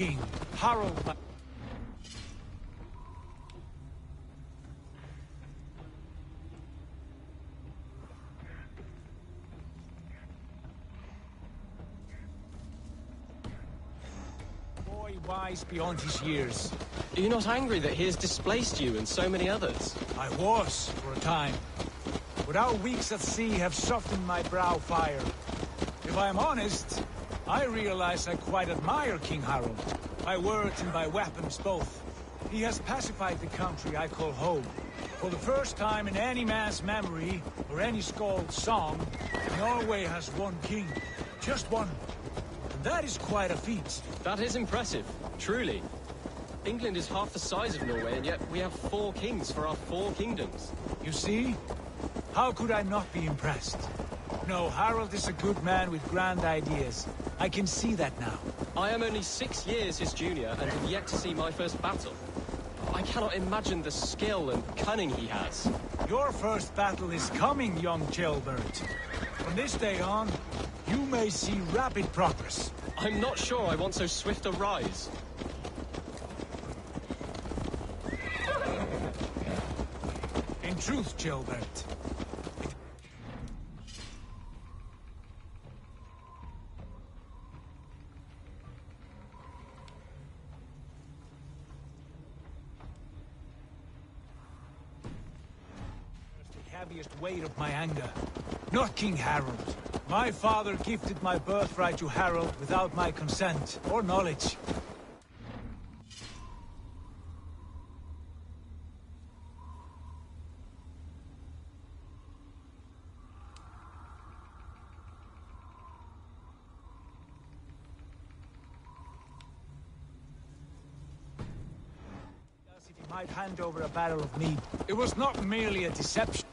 King Harold. Boy wise beyond his years. Are you not angry that he has displaced you and so many others? I was, for a time. But our weeks at sea have softened my brow fire. If I am honest, I realize I quite admire King Harold. By words and by weapons both. He has pacified the country I call home. For the first time in any man's memory, or any skald's song, Norway has one king. Just one. And that is quite a feat. That is impressive, truly. England is half the size of Norway, and yet we have 4 kings for our 4 kingdoms. You see? How could I not be impressed? No, Harold is a good man with grand ideas. I can see that now. I am only 6 years his junior, and have yet to see my first battle. I cannot imagine the skill and cunning he has. Your first battle is coming, young jailbird. From this day on, you may see rapid progress. I'm not sure I want so swift a rise. In truth, jailbird. Heaviest weight of my anger. Not King Harold. My father gifted my birthright to Harold without my consent or knowledge. He might hand over a barrel of mead. It was not merely a deception.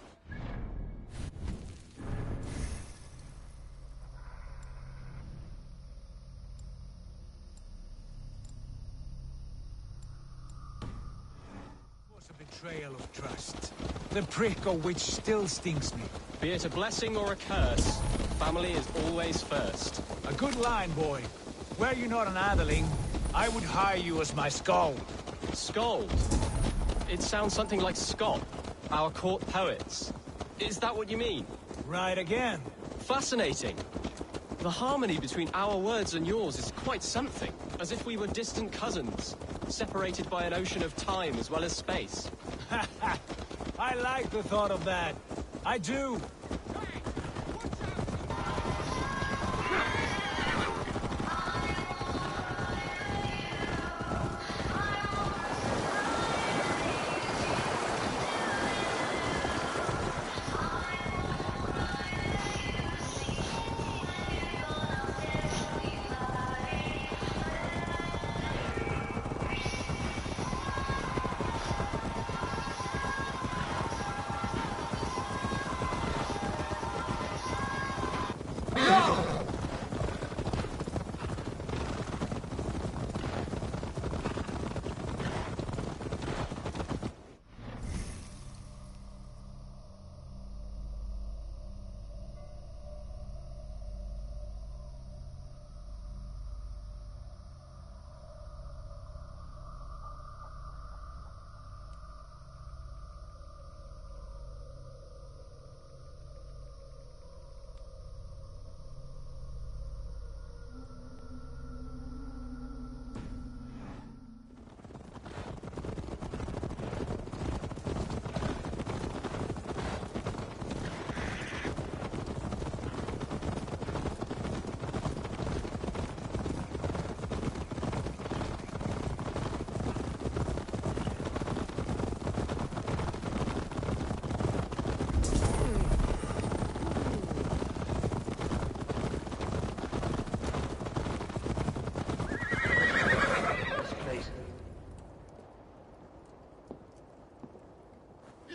Betrayal of trust. The prick of which still stings me. Be it a blessing or a curse, family is always first. A good line, boy. Were you not an atheling, I would hire you as my skald. Skald? It sounds something like Scott, our court poets. Is that what you mean? Right again. Fascinating. The harmony between our words and yours is quite something. As if we were distant cousins, separated by an ocean of time as well as space. I like the thought of that. I do.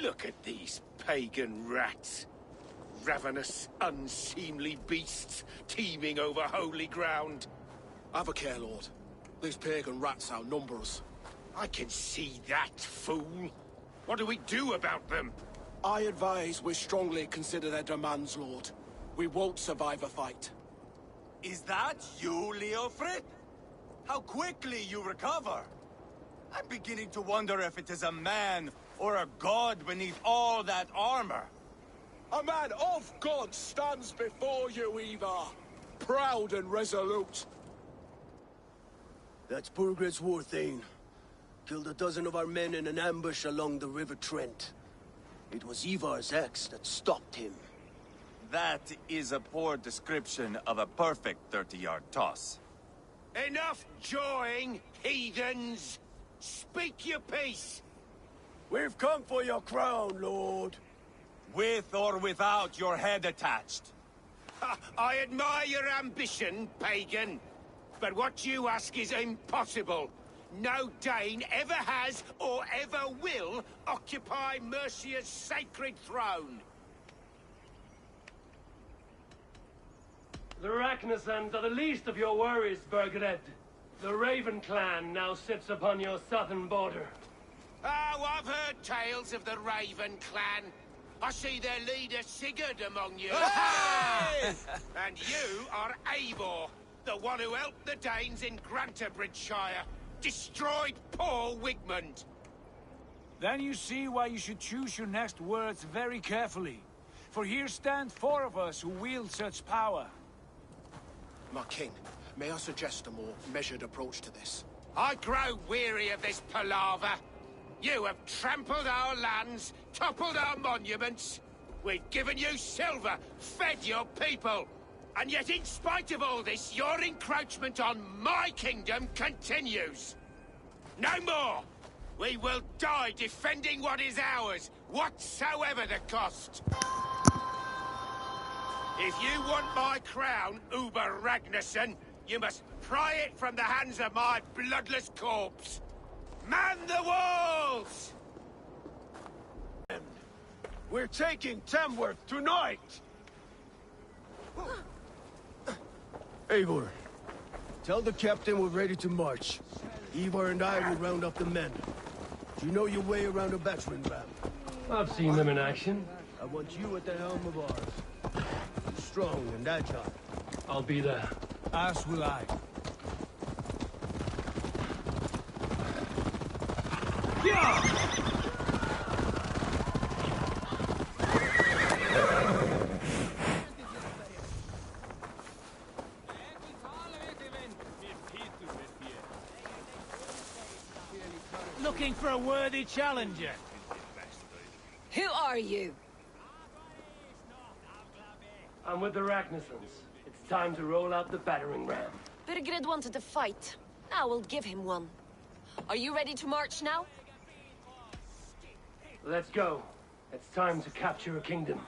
Look at these pagan rats. Ravenous, unseemly beasts teeming over holy ground. Have a care, Lord. These pagan rats outnumber us. I can see that, fool. What do we do about them? I advise we strongly consider their demands, Lord. We won't survive a fight. Is that you, Leofrid? How quickly you recover! I'm beginning to wonder if it is a man or a god beneath all that armor. A man of God stands before you, Ivar. Proud and resolute. That's Burgred's war thane. Killed a dozen of our men in an ambush along the River Trent. It was Ivar's axe that stopped him. That is a poor description of a perfect 30-yard toss. Enough jawing, heathens! Speak your piece! We've come for your crown, Lord. With or without your head attached. Ha, I admire your ambition, pagan. But what you ask is impossible. No Dane ever has or ever will occupy Mercia's sacred throne. The Ragnarsons are the least of your worries, Burgred. The Raven clan now sits upon your southern border. Oh, I've heard tales of the Raven clan. I see their leader Sigurd among you. Hey! And you are Eivor, the one who helped the Danes in Grantabridgeshire. Destroyed poor Wigmund. Then you see why you should choose your next words very carefully. For here stand 4 of us who wield such power. My king, may I suggest a more measured approach to this? I grow weary of this palaver. You have trampled our lands, toppled our monuments. We've given you silver, fed your people. And yet in spite of all this, your encroachment on my kingdom continues. No more! We will die defending what is ours, whatsoever the cost. If you want my crown, Uber Ragnarsson, you must pry it from the hands of my bloodless corpse. Man the walls! We're taking Tamworth tonight! Eivor, tell the captain we're ready to march. Ivar and I will round up the men. Do you know your way around a battering ram? I've seen them in action. I want you at the helm of ours. Strong and agile. I'll be there. As will I. Looking for a worthy challenger. Who are you? I'm with the Ragnarsons. It's time to roll out the battering ram. Burgred wanted to fight. Now we'll give him one. Are you ready to march now? Let's go. It's time to capture a kingdom.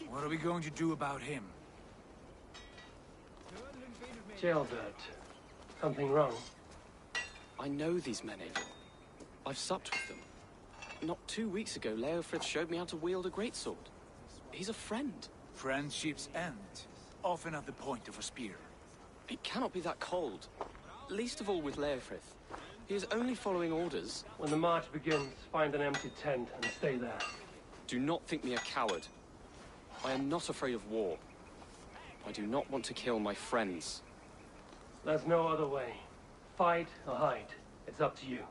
What are we going to do about him? Jailbird. Something wrong? I know these men, Eivor. I've supped with them. Not 2 weeks ago, Leofrith showed me how to wield a greatsword. He's a friend. Friendships end, often at the point of a spear. It cannot be that cold. Least of all with Leofrith. He is only following orders. When the march begins, find an empty tent and stay there. Do not think me a coward. I am not afraid of war. I do not want to kill my friends. There's no other way. Fight or hide. It's up to you.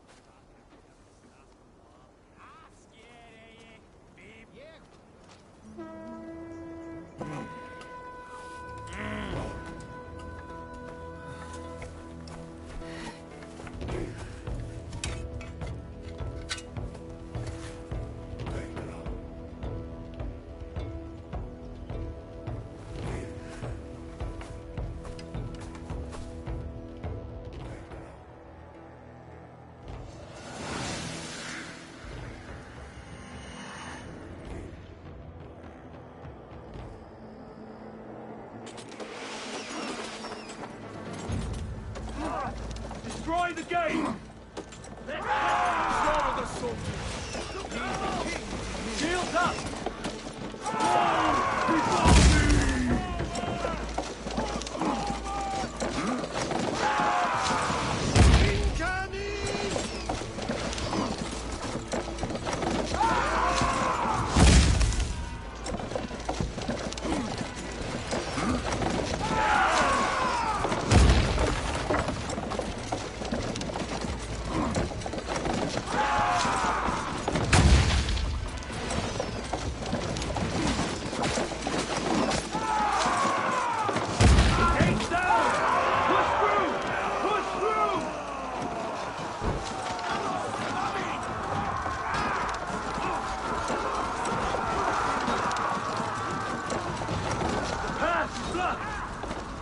Destroy the gate! Slaughter the soldiers! Shields up!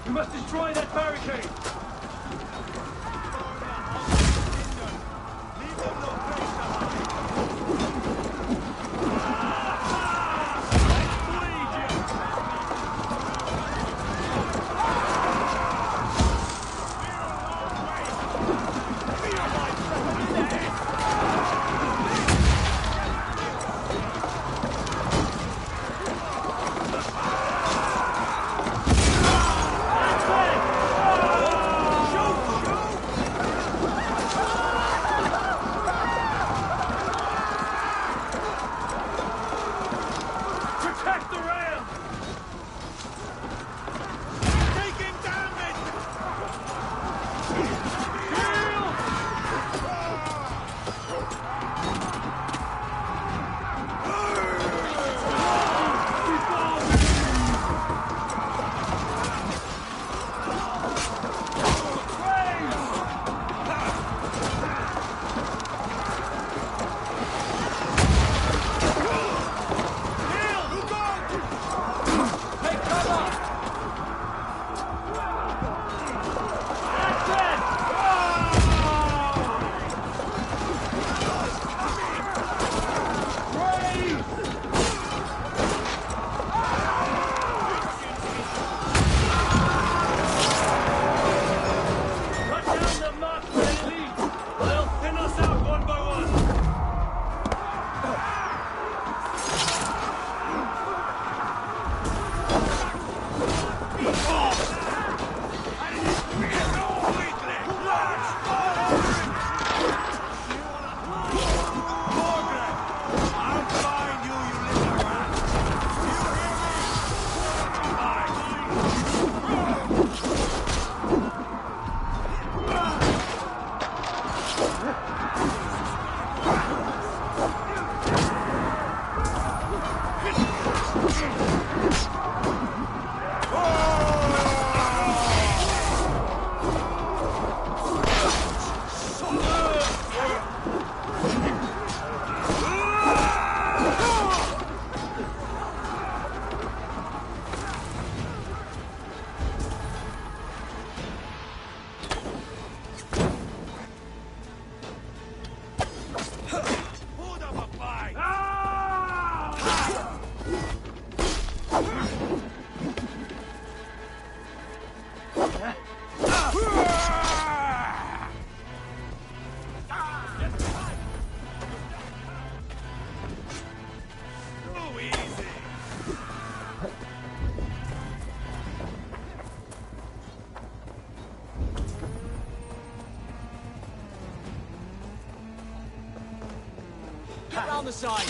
We must destroy that barricade! Down the side.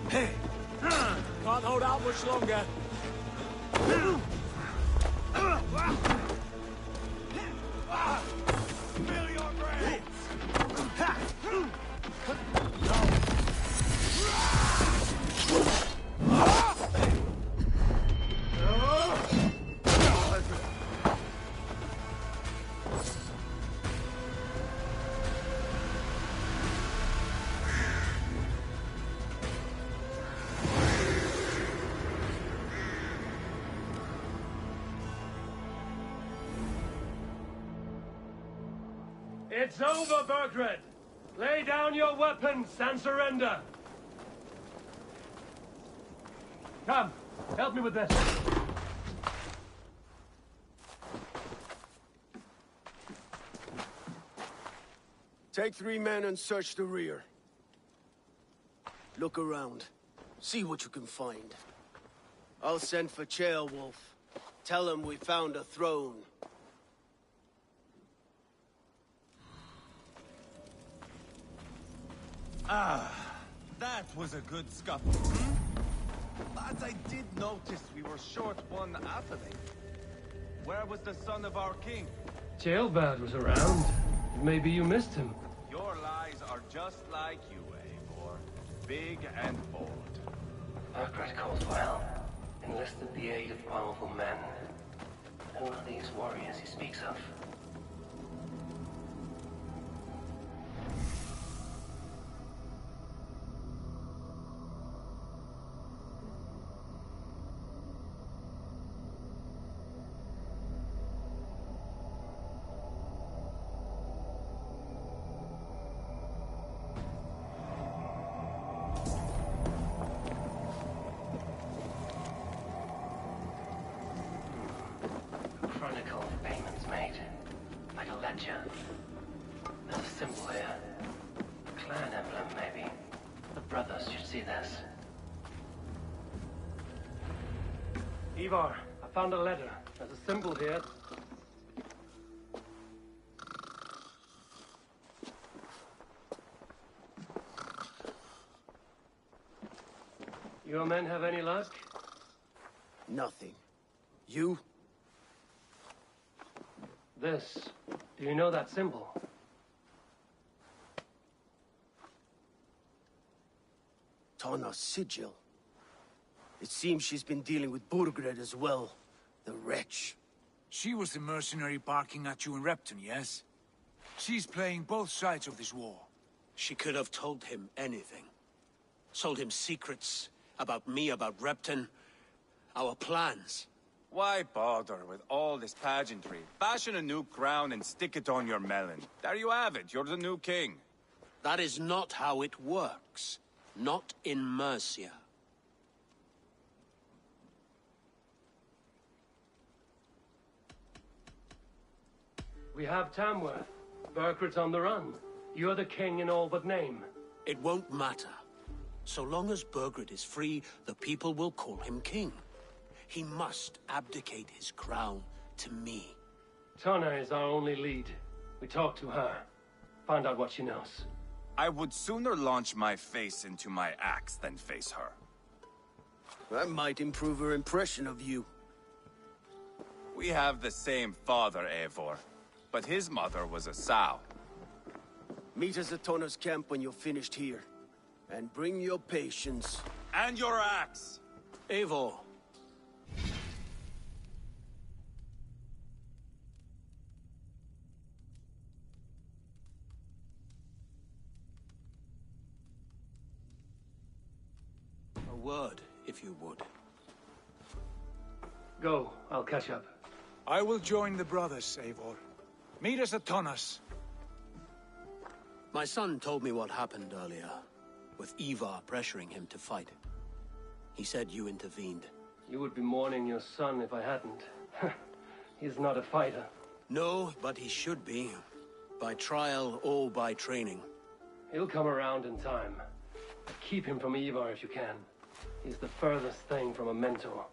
Hey! Can't hold out much longer. Fill your brains! It's over, Burgred! Lay down your weapons and surrender! Come, help me with this. Take 3 men and search the rear. Look around. See what you can find. I'll send for Ceolwulf. Tell him we found a throne. That was a good scuffle, hmm? But I did notice we were short one athelate. Where was the son of our king? Ceolbad was around. Maybe you missed him. Your lies are just like you, Eivor. Big and bold. Burgred calls well. Enlisted the aid of powerful men. Who are these warriors he speaks of? Gotcha. There's a symbol here. Clan emblem, maybe. The brothers should see this. Ivar, I found a letter. There's a symbol here. Your men have any luck? Nothing. You? This. Do you know that symbol? Tana's sigil. It seems she's been dealing with Burgred as well. The wretch. She was the mercenary barking at you in Repton, yes? She's playing both sides of this war. She could have told him anything. Told him secrets about me, about Repton, our plans. Why bother with all this pageantry? Fashion a new crown and stick it on your melon. There you have it, you're the new king. That is not how it works. Not in Mercia. We have Tamworth. Burkred's on the run. You're the king in all but name. It won't matter. So long as Burgred is free, the people will call him king. He must abdicate his crown to me. Tana is our only lead. We talk to her. Find out what she knows. I would sooner launch my face into my axe than face her. That might improve her impression of you. We have the same father, Eivor, but his mother was a sow. Meet us at Tana's camp when you're finished here. And bring your patience. And your axe! Eivor. A word, if you would. Go, I'll catch up. I will join the brothers, Eivor. Meet us at Tana's. My son told me what happened earlier, with Ivar pressuring him to fight. He said you intervened. You would be mourning your son if I hadn't. He's not a fighter. No, but he should be. By trial or by training. He'll come around in time. Keep him from Ivar if you can. He's the furthest thing from a mentor.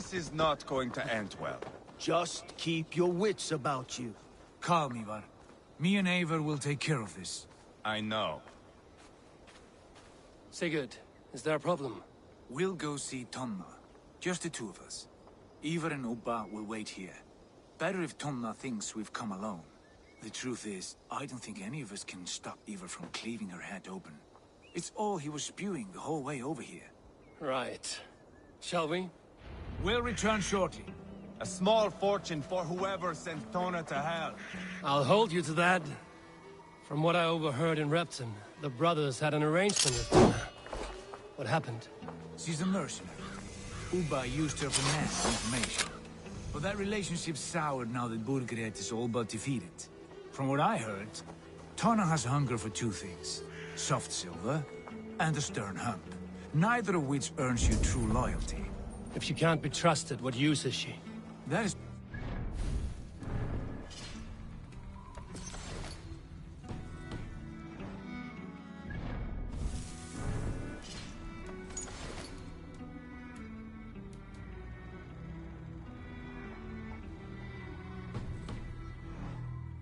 This is not going to end well. Just keep your wits about you. Calm, Ivar. Me and Eivor will take care of this. I know. Sigurd, is there a problem? We'll go see Tonna. Just the two of us. Ivar and Ubba will wait here. Better if Tonna thinks we've come alone. The truth is, I don't think any of us can stop Ivar from cleaving her head open. It's all he was spewing the whole way over here. Right. Shall we? We'll return shortly. A small fortune for whoever sent Tona to hell. I'll hold you to that. From what I overheard in Repton, the brothers had an arrangement with Tona. What happened? She's a mercenary. Ubba used her for mass information. But that relationship soured now that Burgred is all but defeated. From what I heard, Tonna has hunger for two things. Soft silver and a stern hump. Neither of which earns you true loyalty. If she can't be trusted, what use is she? That is...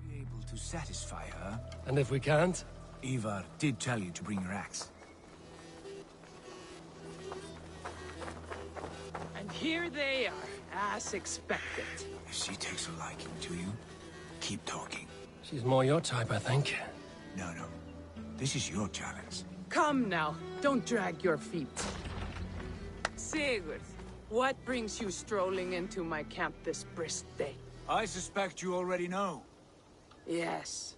Be able to satisfy her. And if we can't? Ivar did tell you to bring your axe. And here they are, as expected. If she takes a liking to you, keep talking. She's more your type, I think. No. This is your challenge. Come now, don't drag your feet. Sigurd, what brings you strolling into my camp this brisk day? I suspect you already know. Yes.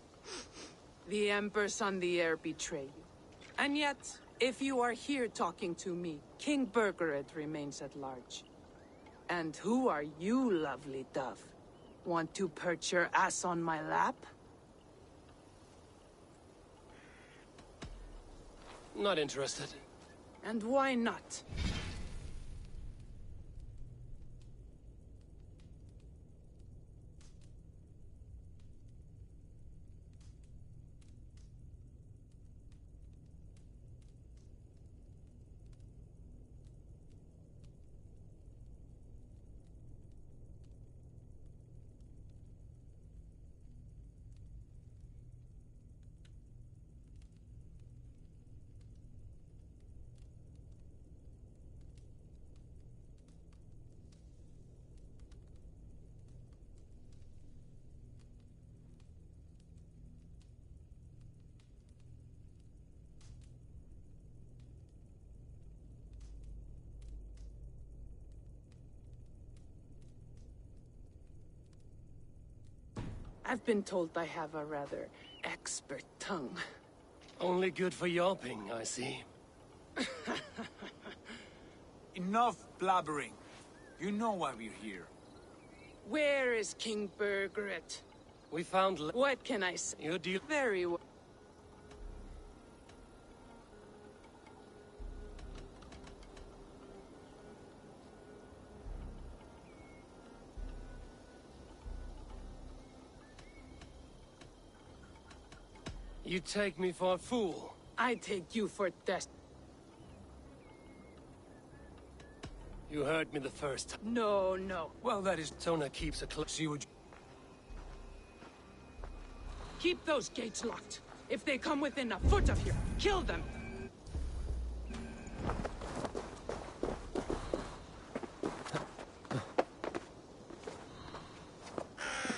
The Embers on the air betray you. And yet, if you are here talking to me, King Burgred remains at large. And who are you, lovely dove? Want to perch your ass on my lap? Not interested. And why not? I've been told I have a rather expert tongue. Only good for yelping, I see. Enough blabbering. You know why we're here. Where is King Burgred? We found... What can I say? You deal... Very well. You take me for a fool. I take you for death. You heard me the first time. No. Well, that is... Tona keeps a close... See what... Keep those gates locked. If they come within a foot of here, kill them.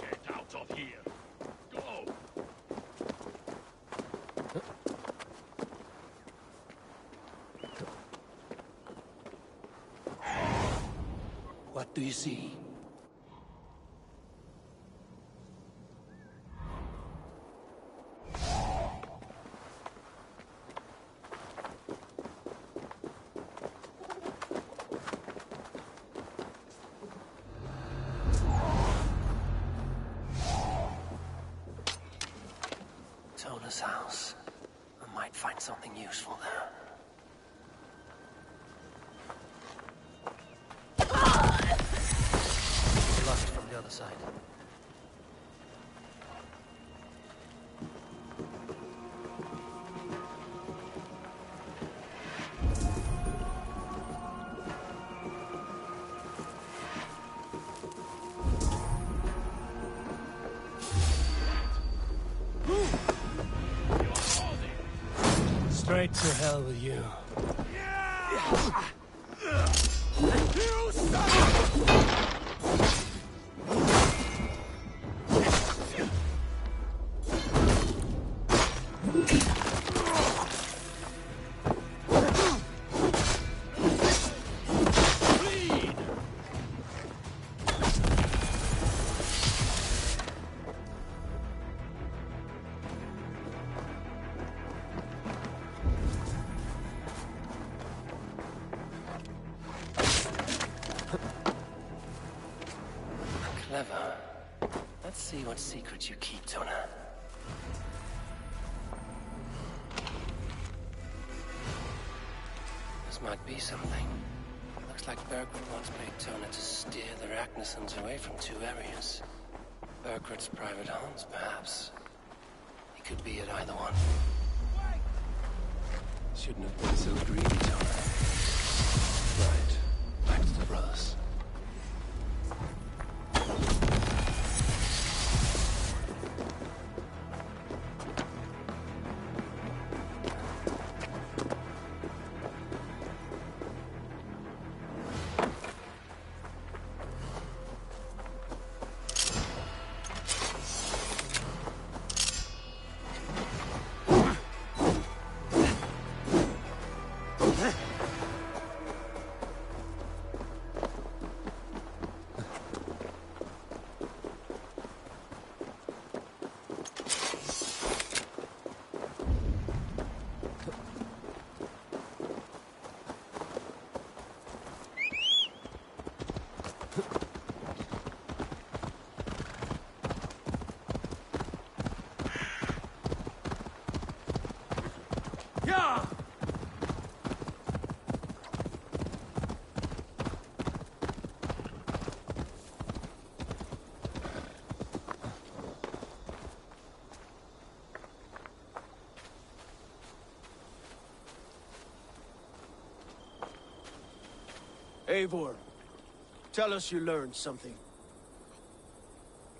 Get out of here. Go. What do you see? Tona's house. I might find something useful there. Lost from the other side. Straight to hell with you. You son! Clever. Let's see what secrets you keep, Tona. This might be something. Looks like Bergred wants Tona to steer the Ragnarsons away from two areas. Bergred's private homes, perhaps. He could be at either one. Shouldn't have been so greedy, Tona. Right. Back to the brothers. Eivor, tell us you learned something.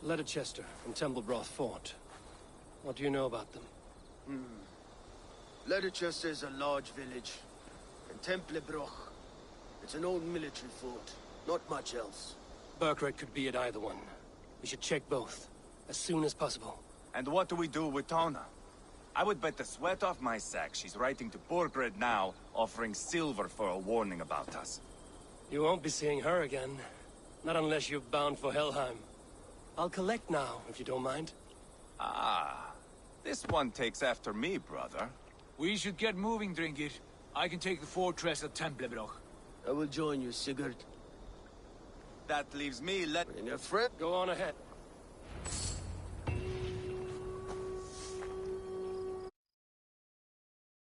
Leicester and Templebroth fought. What do you know about them? Leicester is a large village. And Templebroch, it's an old military fort. Not much else. Bergred could be at either one. We should check both, as soon as possible. And what do we do with Tona? I would bet the sweat off my sack she's writing to Bergred now, offering silver for a warning about us. You won't be seeing her again. Not unless you're bound for Helheim. I'll collect now, if you don't mind. Ah, this one takes after me, brother. We should get moving, Dringit. I can take the fortress at Templebroch. I will join you, Sigurd. That leaves me And your friend? Go on ahead.